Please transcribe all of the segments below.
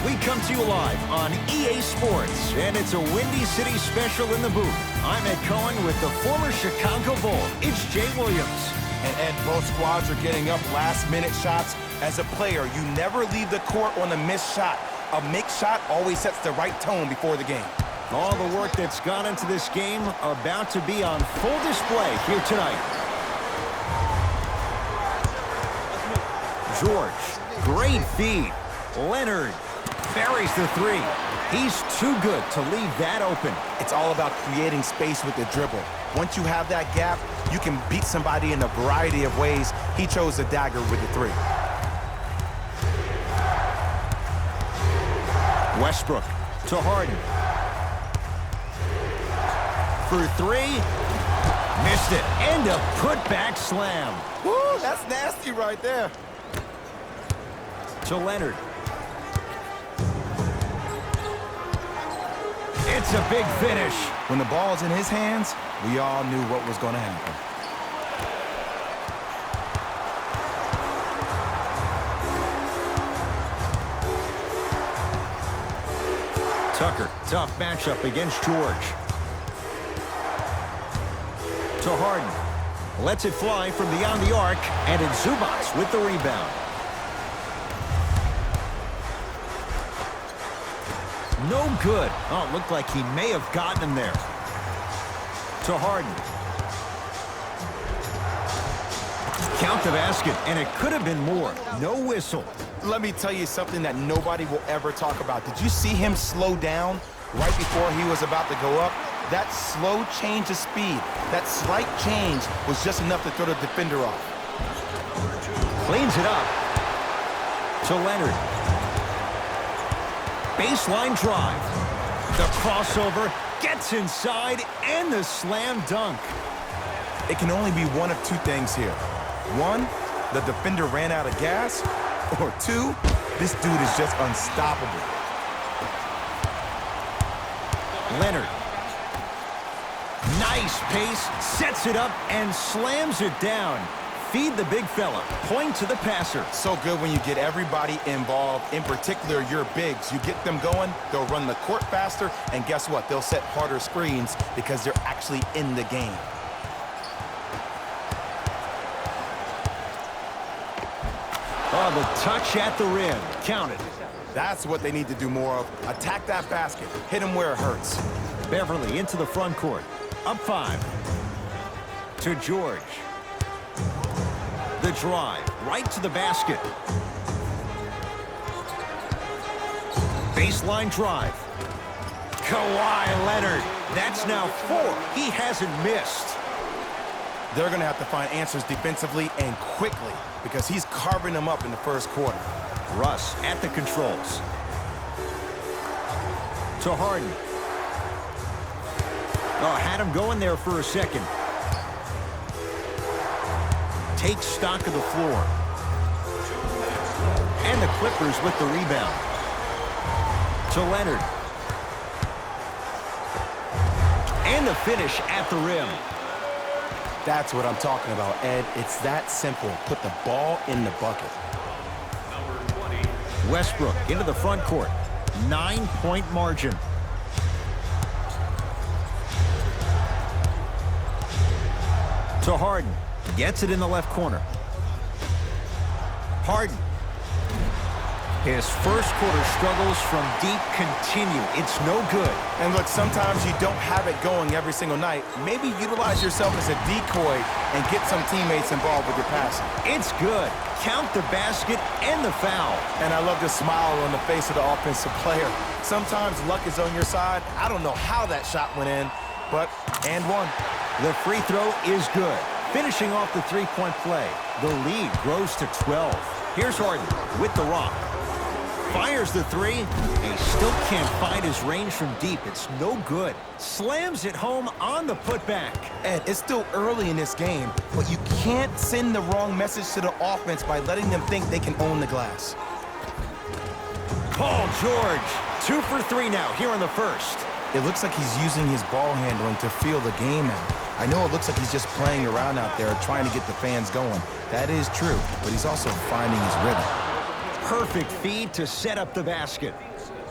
We come to you live on EA Sports, and it's a Windy City special in the booth. I'm Ed Cohen with the former Chicago Bull. It's Jay Williams. And Ed, both squads are getting up last-minute shots. As a player, you never leave the court on a missed shot. A mixed shot always sets the right tone before the game. All the work that's gone into this game about to be on full display here tonight. George, great feed. Leonard buries the three. He's too good to leave that open. It's all about creating space with the dribble. Once you have that gap, you can beat somebody in a variety of ways. He chose the dagger with the three. Westbrook to Harden. For three. Missed it. And a putback slam. Woo, that's nasty right there. To Leonard. It's a big finish. When the ball's in his hands, we all knew what was going to happen. Tucker, tough matchup against George. To Harden. Lets it fly from beyond the arc, and it's Zubac with the rebound. No good. Oh, it looked like he may have gotten him there. To Harden. Count the basket, and it could have been more. No whistle. Let me tell you something that nobody will ever talk about. Did you see him slow down right before he was about to go up? That slow change of speed, that slight change was just enough to throw the defender off. Cleans it up. To Leonard. Baseline drive. The crossover gets inside, and the slam dunk. It can only be one of two things here. One, the defender ran out of gas. Or two, this dude is just unstoppable. Leonard. Nice pace, sets it up, and slams it down. Feed the big fella. Point to the passer. So good when you get everybody involved, in particular your bigs. You get them going, they'll run the court faster, and guess what? They'll set harder screens because they're actually in the game. Oh, the touch at the rim. Count it. That's what they need to do more of. Attack that basket. Hit him where it hurts. Beverly into the front court. Up 5. To George. The drive. Right to the basket. Baseline drive. Kawhi Leonard. That's now 4. He hasn't missed. They're going to have to find answers defensively and quickly because he's carving them up in the first quarter. Russ at the controls. To Harden. Oh, had him going there for a second. Takes stock of the floor. And the Clippers with the rebound. To Leonard. And the finish at the rim. That's what I'm talking about, Ed. It's that simple. Put the ball in the bucket. Westbrook into the front court. 9-point margin. To Harden. Gets it in the left corner. Harden. His first quarter struggles from deep continue. It's no good. And look, sometimes you don't have it going every single night. Maybe utilize yourself as a decoy and get some teammates involved with your passing. It's good. Count the basket and the foul. And I love the smile on the face of the offensive player. Sometimes luck is on your side. I don't know how that shot went in, but and one. The free throw is good. Finishing off the three-point play. The lead grows to 12. Here's Harden with the rock. Fires the three. He still can't find his range from deep. It's no good. Slams it home on the putback. Ed, it's still early in this game, but you can't send the wrong message to the offense by letting them think they can own the glass. Paul George, 2 for 3 now here in the first. It looks like he's using his ball handling to feel the game out. I know it looks like he's just playing around out there trying to get the fans going. That is true, but he's also finding his rhythm. Perfect feed to set up the basket.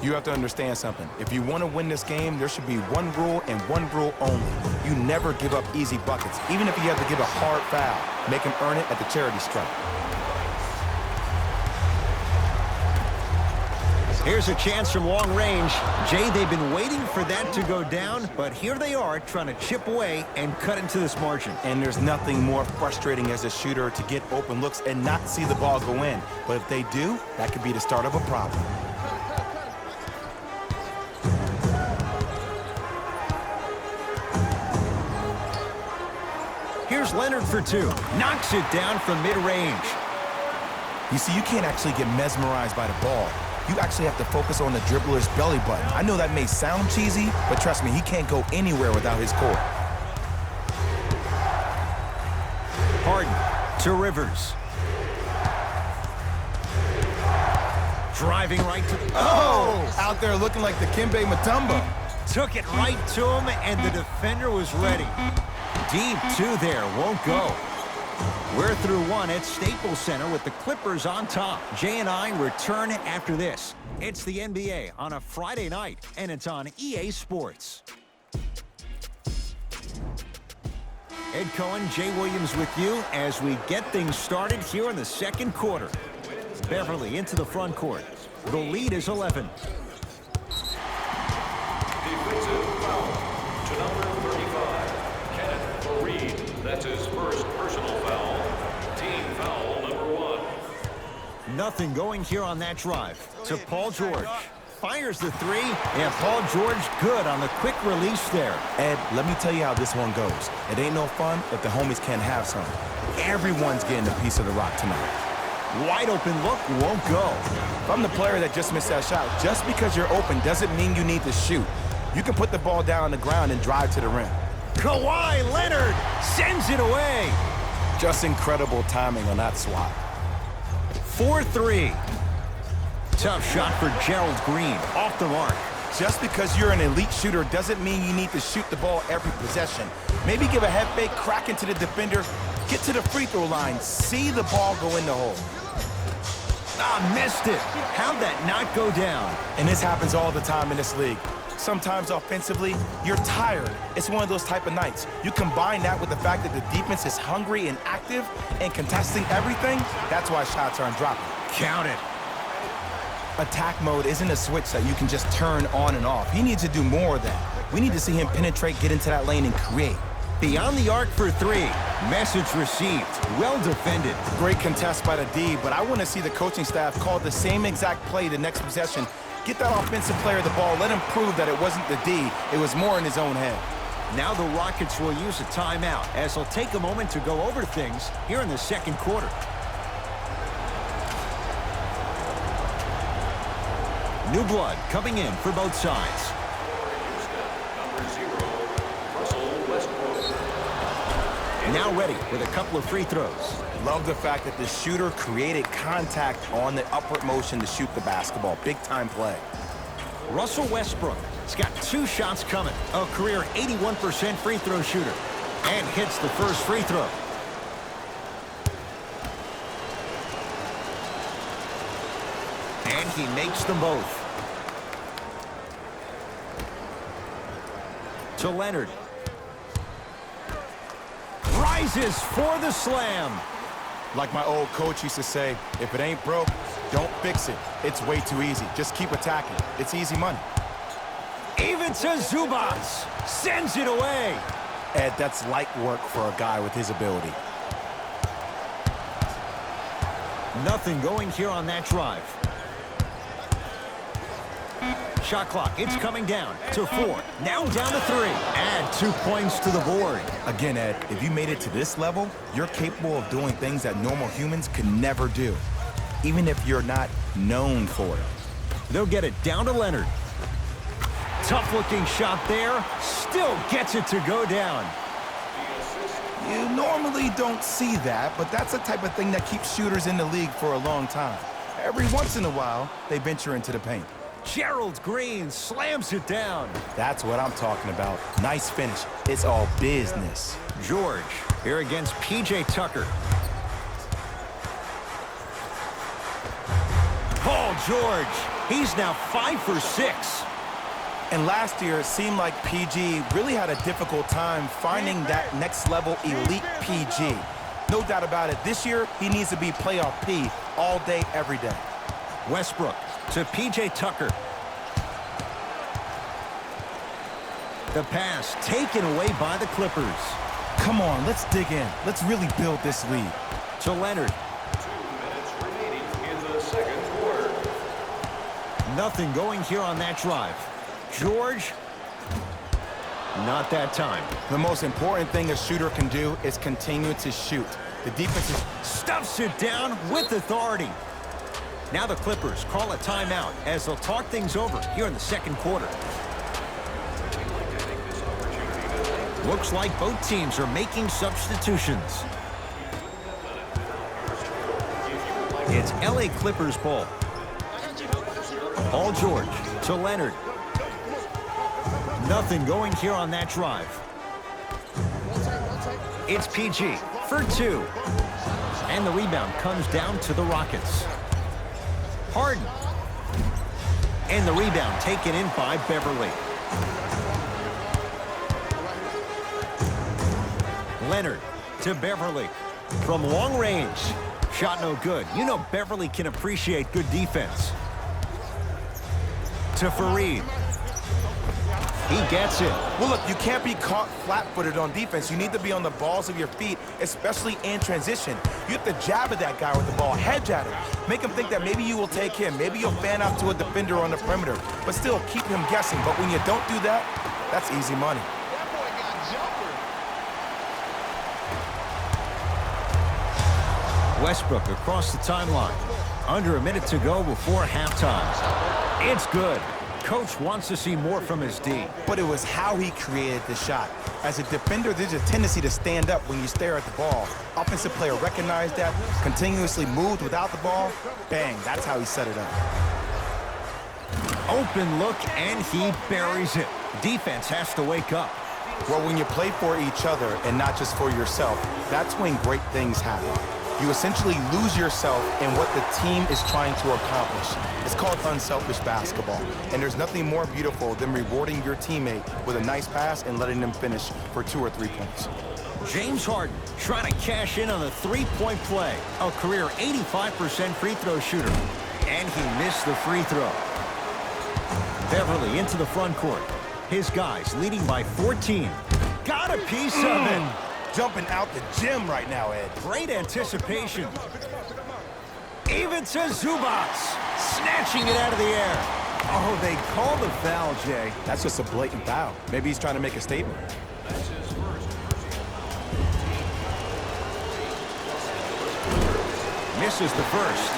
You have to understand something. If you want to win this game, there should be one rule and one rule only. You never give up easy buckets, even if you have to give a hard foul. Make him earn it at the charity stripe. Here's a chance from long range. Jay, they've been waiting for that to go down, but here they are trying to chip away and cut into this margin. And there's nothing more frustrating as a shooter to get open looks and not see the ball go in. But if they do, that could be the start of a problem. Here's Leonard for two. Knocks it down from mid-range. You see, you can't actually get mesmerized by the ball. You actually have to focus on the dribbler's belly button. I know that may sound cheesy, but trust me, he can't go anywhere without his core. Harden to Rivers. Driving right to... Oh! Out there looking like the Dikembe Mutombo. Took it right to him, and the defender was ready. Deep two there, won't go. We're through one at Staples Center with the Clippers on top. Jay and I return after this. It's the NBA on a Friday night, and it's on EA Sports. Ed Cohen, Jay Williams with you as we get things started here in the second quarter. Beverly into the front court. The lead is 11. Defensive foul to number 35, Kenneth Faried. That's his first personal foul. Team foul number 1. Nothing going here on that drive. To Paul George. Fires the three, and Paul George good on the quick release there. Ed, let me tell you how this one goes. It ain't no fun if the homies can't have some. Everyone's getting a piece of the rock tonight. Wide open look won't go. If I'm the player that just missed that shot, just because you're open doesn't mean you need to shoot. You can put the ball down on the ground and drive to the rim. Kawhi Leonard sends it away. Just incredible timing on that swat. 4-3. Tough shot for Gerald Green. Off the mark. Just because you're an elite shooter doesn't mean you need to shoot the ball every possession. Maybe give a head fake, crack into the defender, get to the free throw line, see the ball go in the hole. Ah, missed it. How'd that not go down? And this happens all the time in this league. Sometimes offensively, you're tired. It's one of those type of nights. You combine that with the fact that the defense is hungry and active and contesting everything, that's why shots aren't dropping. Count it. Attack mode isn't a switch that you can just turn on and off. He needs to do more of that. We need to see him penetrate, get into that lane, and create. Beyond the arc for three. Message received. Well defended. Great contest by the D, but I want to see the coaching staff call the same exact play the next possession. Get that offensive player the ball. Let him prove that it wasn't the D. It was more in his own head. Now the Rockets will use a timeout as they'll take a moment to go over things here in the second quarter. New blood coming in for both sides. Number 0, Russell Westbrook. Now ready with a couple of free throws. Love the fact that the shooter created contact on the upward motion to shoot the basketball. Big time play. Russell Westbrook has got 2 shots coming. A career 81% free throw shooter. And hits the first free throw. And he makes them both. To Leonard. Rises for the slam. Like my old coach used to say, if it ain't broke, don't fix it. It's way too easy. Just keep attacking. It's easy money. Even to Zubats. Sends it away. Ed, that's light work for a guy with his ability. Nothing going here on that drive. Shot clock, it's coming down to 4. Now down to 3. Add 2 points to the board. Again, Ed, if you made it to this level, you're capable of doing things that normal humans could never do, even if you're not known for it. They'll get it down to Leonard. Tough-looking shot there. Still gets it to go down. You normally don't see that, but that's the type of thing that keeps shooters in the league for a long time. Every once in a while, they venture into the paint. Gerald Green slams it down. That's what I'm talking about. Nice finish. It's all business. George here against P.J. Tucker. George. He's now 5 for 6. And last year, it seemed like PG really had a difficult time finding that next-level elite PG. No doubt about it, this year, he needs to be playoff P all day, every day. Westbrook to P.J. Tucker. The pass taken away by the Clippers. Come on, let's dig in. Let's really build this lead. To Leonard. 2 minutes remaining in the second quarter. Nothing going here on that drive. George, not that time. The most important thing a shooter can do is continue to shoot. The defense is... Stuffs it down with authority. Now the Clippers call a timeout as they'll talk things over here in the second quarter. Looks like both teams are making substitutions. It's LA Clippers ball. Paul George to Leonard. Nothing going here on that drive. It's PG for 2. And the rebound comes down to the Rockets. Harden. And the rebound taken in by Beverly. Leonard to Beverly. From long range. Shot no good. You know Beverly can appreciate good defense. To Fareed. He gets it. Well, look, you can't be caught flat-footed on defense. You need to be on the balls of your feet, especially in transition. You have to jab at that guy with the ball, hedge at him. Make him think that maybe you will take him. Maybe you'll fan out to a defender on the perimeter, but still keep him guessing. But when you don't do that, that's easy money. Westbrook across the timeline. Under a minute to go before halftime. It's good. Coach wants to see more from his D. But it was how he created the shot. As a defender, there's a tendency to stand up when you stare at the ball. Offensive player recognized that, continuously moved without the ball. Bang, that's how he set it up. Open look, and he buries it. Defense has to wake up. Well, when you play for each other and not just for yourself, that's when great things happen. You essentially lose yourself in what the team is trying to accomplish. It's called unselfish basketball. And there's nothing more beautiful than rewarding your teammate with a nice pass and letting them finish for 2 or 3 points. James Harden trying to cash in on a three-point play. A career 85% free throw shooter. And he missed the free throw. Beverly into the front court. His guys leading by 14. Got a piece of it. Jumping out the gym right now, Ed. Great anticipation. Even to Zubac. Snatching it out of the air. Oh, they call the foul, Jay. That's just a blatant foul. Maybe he's trying to make a statement. Misses the first.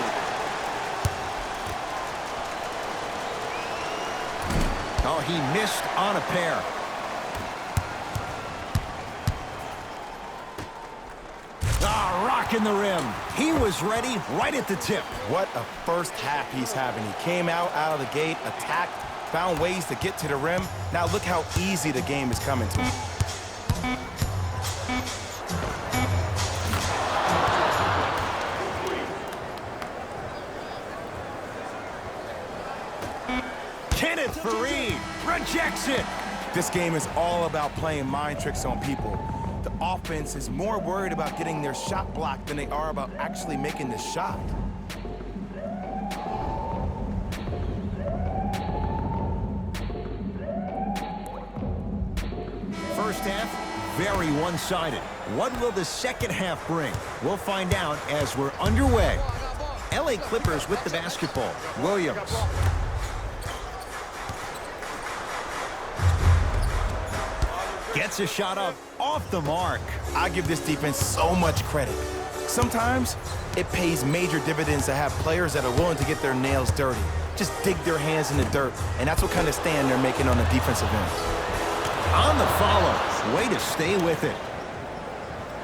Oh, he missed on a pair. Rocking the rim. He was ready right at the tip. What a first half he's having. He came out of the gate, attacked, found ways to get to the rim. Now look how easy the game is coming to him. Kenneth Fareed rejects it. This game is all about playing mind tricks on people. The offense is more worried about getting their shot blocked than they are about actually making the shot. First half, very one-sided. What will the second half bring? We'll find out as we're underway. LA Clippers with the basketball. Williams. Gets a shot up off the mark. I give this defense so much credit. Sometimes it pays major dividends to have players that are willing to get their nails dirty. Just dig their hands in the dirt, and that's what kind of stand they're making on the defensive end. On the follow. Way to stay with it.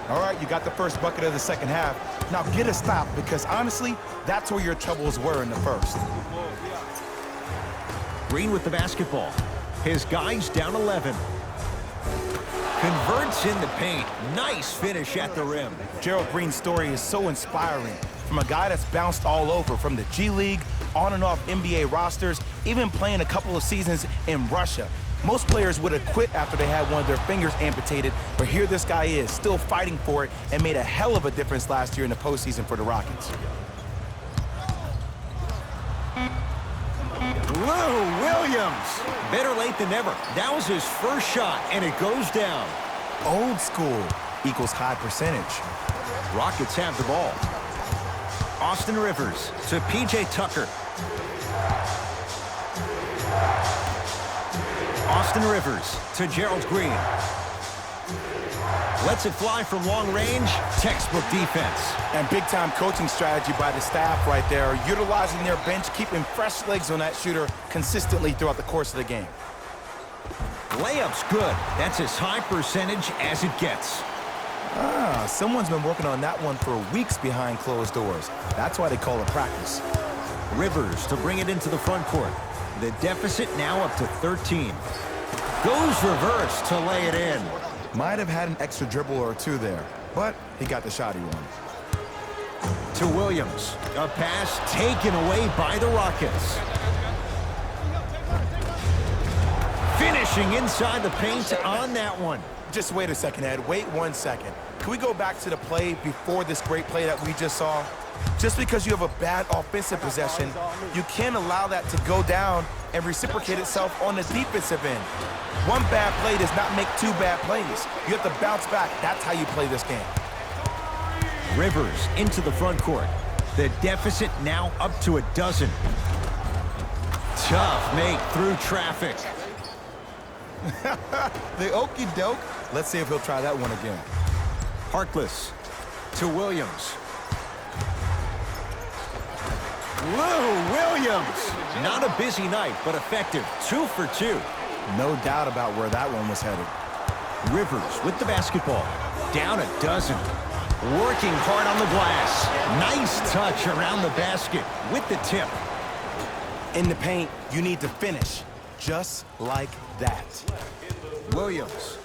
All right, you got the first bucket of the second half. Now get a stop, because honestly, that's where your troubles were in the first. Green with the basketball. His guys down 11. Converts in the paint. Nice finish at the rim. Gerald Green's story is so inspiring. From a guy that's bounced all over, from the G League on and off NBA rosters, even playing a couple of seasons in Russia. Most players would have quit after they had one of their fingers amputated, but here this guy is, still fighting for it, and made a hell of a difference last year in the postseason for the Rockets. Lou Williams. Better late than never. That was his first shot, and it goes down. Old school equals high percentage. Rockets have the ball. Austin Rivers to P.J. Tucker. Austin Rivers to Gerald Green. Lets it fly from long range. Textbook defense. And big-time coaching strategy by the staff right there, utilizing their bench, keeping fresh legs on that shooter consistently throughout the course of the game. Layup's good. That's as high percentage as it gets. Someone's been working on that one for weeks behind closed doors. That's why they call it practice. Rivers to bring it into the front court. The deficit now up to 13. Goes reverse to lay it in. Might have had an extra dribble or two there, but he got the shot he wanted. To Williams. A pass taken away by the Rockets. Finishing inside the paint on that one. Just wait a second, Ed. Wait 1 second. Can we go back to the play before this great play that we just saw? Just because you have a bad offensive possession, you can't allow that to go down and reciprocate itself on the defensive end. One bad play does not make two bad plays. You have to bounce back. That's how you play this game. Rivers into the front court. The deficit now up to 12. Tough make through traffic. The okey doke. Let's see if he'll try that one again. Harkless to Williams. Lou Williams. Not a busy night, but effective. 2 for 2. No doubt about where that one was headed. Rivers with the basketball. Down 12. Working hard on the glass. Nice touch around the basket with the tip. In the paint, you need to finish just like that. Williams.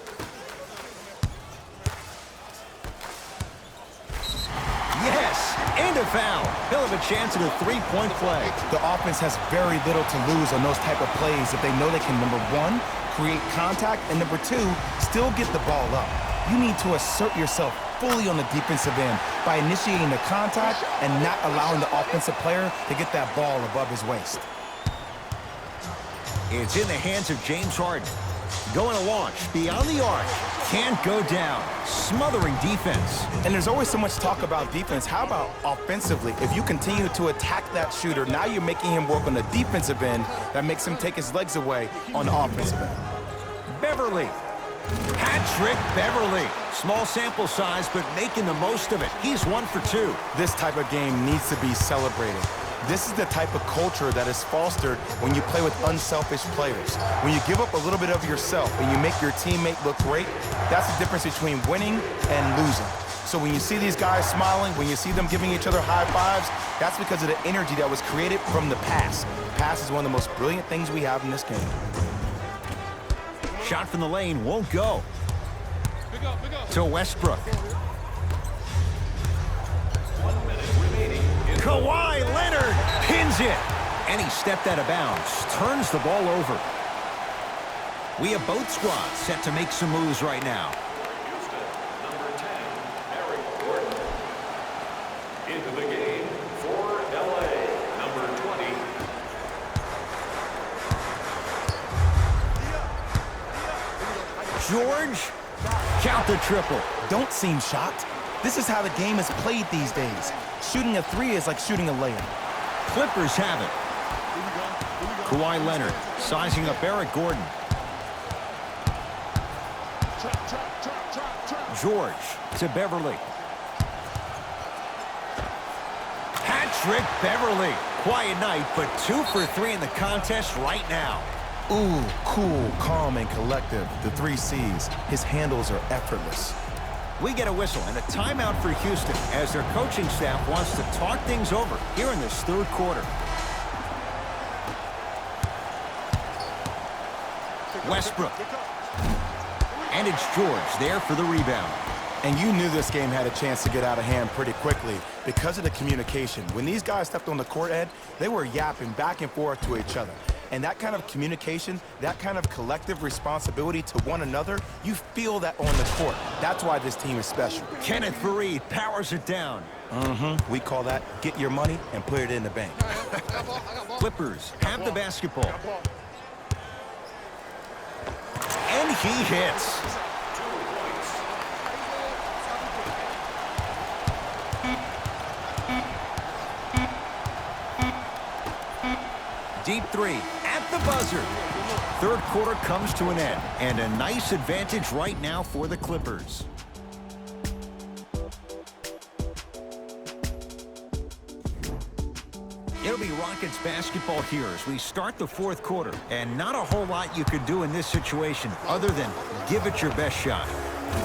Yes, and a foul. He'll have a chance at a three-point play. The offense has very little to lose on those type of plays if they know they can, number one, create contact, and number two, still get the ball up. You need to assert yourself fully on the defensive end by initiating the contact and not allowing the offensive player to get that ball above his waist. It's in the hands of James Harden. Going to launch beyond the arc. Can't go down. Smothering defense. And there's always so much talk about defense. How about offensively? If you continue to attack that shooter, now you're making him work on the defensive end. That makes him take his legs away on the offensive end. Beverly. Hat-trick Beverly. Small sample size, but making the most of it. He's 1 for 2. This type of game needs to be celebrated. This is the type of culture that is fostered when you play with unselfish players. When you give up a little bit of yourself and you make your teammate look great, that's the difference between winning and losing. So when you see these guys smiling, when you see them giving each other high fives, that's because of the energy that was created from the pass. Pass is one of the most brilliant things we have in this game. Shot from the lane won't go. To Westbrook. Kawhi Leonard pins it. And he stepped out of bounds. Turns the ball over. We have both squads set to make some moves right now. Houston, number 10, Eric Gordon. Into the game for L.A., number 20. George, count the triple. Don't seem shocked. This is how the game is played these days. Shooting a three is like shooting a layup. Clippers have it. Kawhi Leonard sizing up Eric Gordon. George to Beverly. Hat-trick Beverly. Quiet night, but 2 for 3 in the contest right now. Ooh, cool, calm, and collective. The 3 C's. His handles are effortless. We get a whistle and a timeout for Houston as their coaching staff wants to talk things over here in this third quarter. Westbrook. And it's George there for the rebound. And you knew this game had a chance to get out of hand pretty quickly because of the communication. When these guys stepped on the court, Ed, they were yapping back and forth to each other. And that kind of communication, that kind of collective responsibility to one another, you feel that on the court. That's why this team is special. Kenneth Faried powers it down. We call that get your money and put it in the bank. Clippers have the basketball. And he hits. Deep three at the buzzer. Third quarter comes to an end, and a nice advantage right now for the Clippers. It'll be Rockets basketball here as we start the fourth quarter, and not a whole lot you could do in this situation other than give it your best shot.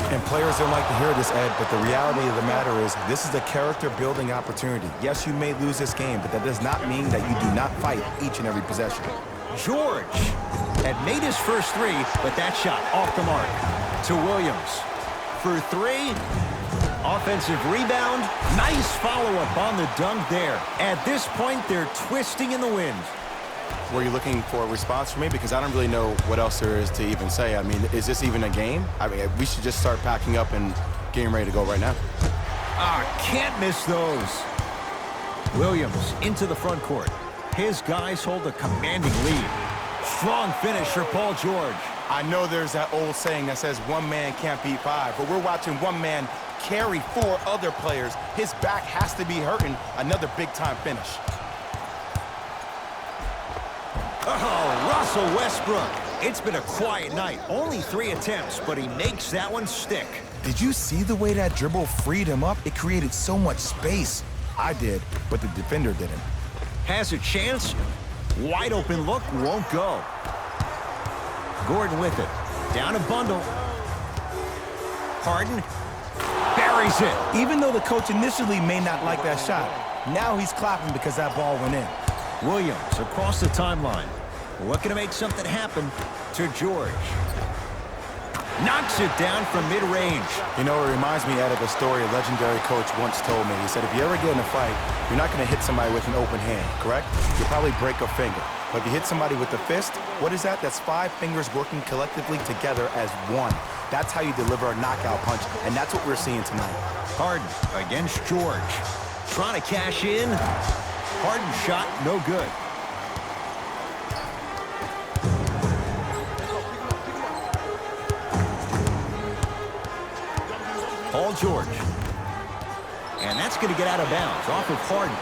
And players don't like to hear this, Ed, but the reality of the matter is this is a character-building opportunity. Yes, you may lose this game, but that does not mean that you do not fight each and every possession. George had made his first three, but that shot off the mark. To Williams for three. Offensive rebound. Nice follow-up on the dunk there. At this point, they're twisting in the wind. Were you looking for a response from me? Because I don't really know what else there is to even say. I mean, is this even a game? I mean, we should just start packing up and getting ready to go right now. Can't miss those. Williams into the front court. His guys hold a commanding lead. Strong finish for Paul George. I know there's that old saying that says one man can't beat five, but we're watching one man carry four other players. His back has to be hurting. Another big-time finish. Oh, Russell Westbrook. It's been a quiet night. Only 3 attempts, but he makes that one stick. Did you see the way that dribble freed him up? It created so much space. I did, but the defender didn't. Has a chance. Wide open look, won't go. Gordon with it. Down a bundle. Harden buries it. Even though the coach initially may not like that shot, now he's clapping because that ball went in. Williams across the timeline. Looking to make something happen to George. Knocks it down from mid-range. You know, it reminds me, Ed, of a story a legendary coach once told me. He said, if you ever get in a fight, you're not going to hit somebody with an open hand, correct? You'll probably break a finger. But if you hit somebody with the fist, what is that? That's 5 fingers working collectively together as one. That's how you deliver a knockout punch, and that's what we're seeing tonight. Harden against George. Trying to cash in. Harden shot, no good. Paul George. And that's going to get out of bounds off of Harden.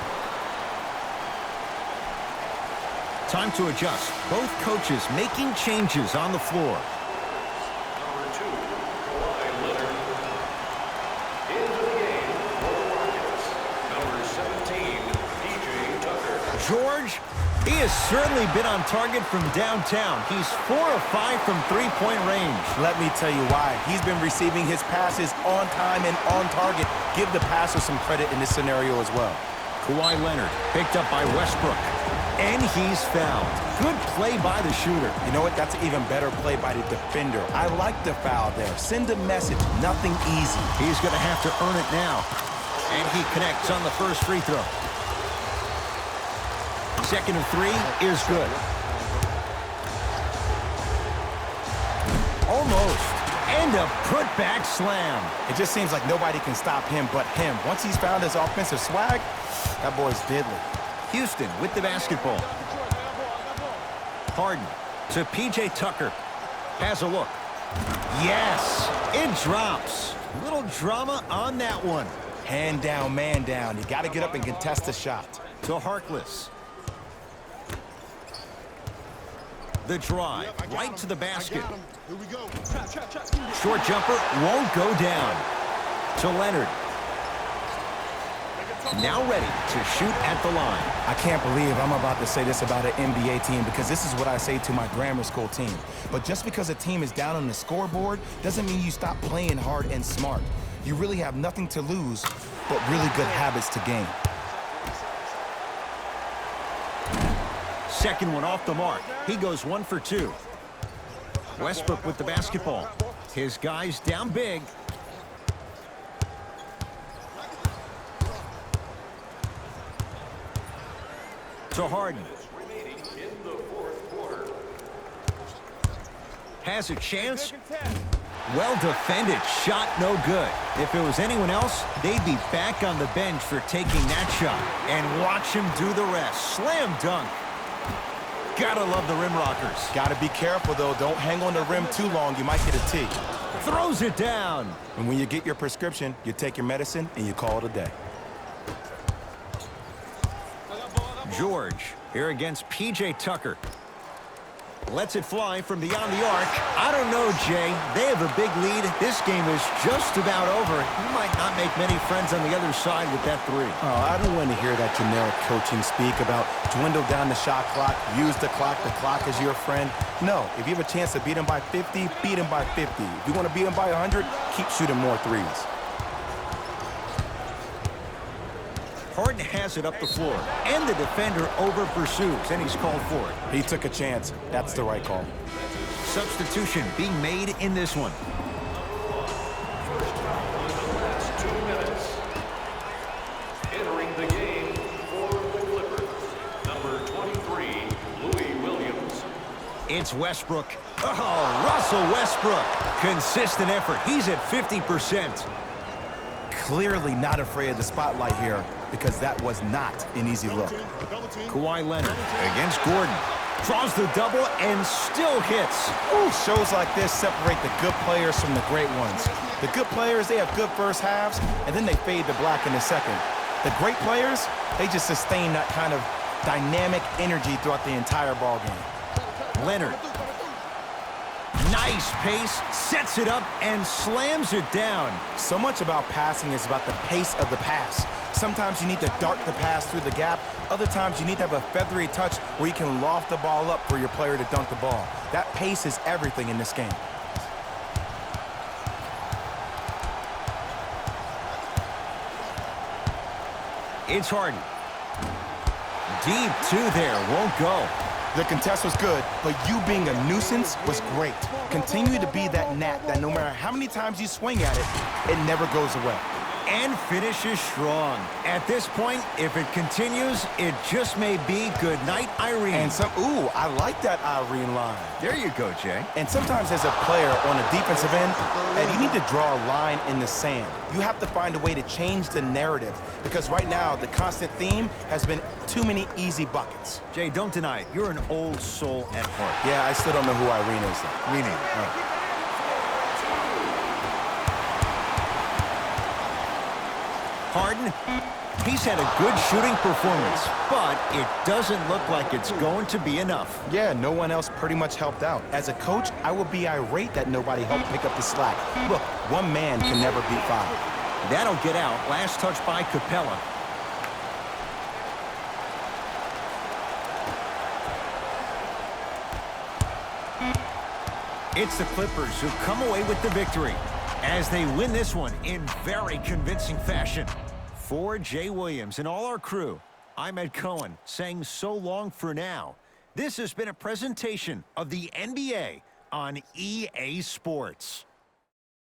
Time to adjust. Both coaches making changes on the floor. Number 2, Kawhi Leonard. Into the game for the Rockets. Number 17, PJ Tucker. George, he has certainly been on target from downtown. He's 4 of 5 from three-point range. Let me tell you why. He's been receiving his passes on time and on target. Give the passer some credit in this scenario as well. Kawhi Leonard picked up by Westbrook. And he's fouled. Good play by the shooter. You know what? That's an even better play by the defender. I like the foul there. Send a message. Nothing easy. He's going to have to earn it now. And he connects on the first free throw. Second of 3 is good. Almost. And a put-back slam. It just seems like nobody can stop him but him. Once he's found his offensive swag, that boy's deadly. Houston with the basketball. Harden to P.J. Tucker. Has a look. Yes, it drops. Little drama on that one. Hand down, man down. You got to get up and contest the shot. To Harkless. The drive, right to the basket. Here we go. Short jumper won't go down. To Leonard. Now ready to shoot at the line. I can't believe I'm about to say this about an NBA team because this is what I say to my grammar school team. But just because a team is down on the scoreboard doesn't mean you stop playing hard and smart. You really have nothing to lose but really good habits to gain. Second one off the mark. He goes 1 for 2. Westbrook with the basketball. His guys down big. To Harden. Remaining in the fourth quarter. Has a chance. Well defended. Shot no good. If it was anyone else, they'd be back on the bench for taking that shot. And watch him do the rest. Slam dunk. Gotta love the rim rockers. Gotta be careful, though. Don't hang on the rim too long. You might get a T. Throws it down. And when you get your prescription, you take your medicine and you call it a day. George here against P.J. Tucker. Lets it fly from beyond the arc. I don't know, Jay. They have a big lead. This game is just about over. You might not make many friends on the other side with that three. Oh, I don't want to hear that generic coaching speak about dwindle down the shot clock, use the clock as your friend. No, if you have a chance to beat him by 50, beat him by 50. If you want to beat him by 100, keep shooting more threes. Harden has it up the floor, and the defender over pursues, and he's called for it. He took a chance. That's the right call. Substitution being made in this one. First foul in the last 2 minutes. Entering the game for the Clippers, number 23, Louis Williams. It's Westbrook. Oh, Russell Westbrook. Consistent effort. He's at 50%. Clearly not afraid of the spotlight here, because that was not an easy look. Kawhi Leonard against Gordon. Draws the double and still hits. Ooh, shows like this separate the good players from the great ones. The good players, they have good first halves, and then they fade to black in the second. The great players, they just sustain that kind of dynamic energy throughout the entire ball game. Leonard. Nice pace, sets it up, and slams it down. So much about passing is about the pace of the pass. Sometimes you need to dart the pass through the gap. Other times you need to have a feathery touch where you can loft the ball up for your player to dunk the ball. That pace is everything in this game. It's Harden. Deep two there, won't go. The contest was good, but you being a nuisance was great. Continue to be that gnat that no matter how many times you swing at it, it never goes away. And finishes strong. At this point, if it continues, it just may be good night, Irene. And ooh, I like that Irene line. There you go, Jay. And sometimes as a player on a defensive end, and you need to draw a line in the sand. You have to find a way to change the narrative, because right now the constant theme has been too many easy buckets. Jay, don't deny it. You're an old soul at heart. Yeah, I still don't know who Irene is, though. Me neither. Harden, he's had a good shooting performance, but it doesn't look like it's going to be enough. Yeah, no one else pretty much helped out. As a coach, I would be irate that nobody helped pick up the slack. Look, one man can never beat five. That'll get out. Last touch by Capella. It's the Clippers who come away with the victory as they win this one in very convincing fashion. For Jay Williams and all our crew, I'm Ed Cohen saying so long for now. This has been a presentation of the NBA on EA Sports.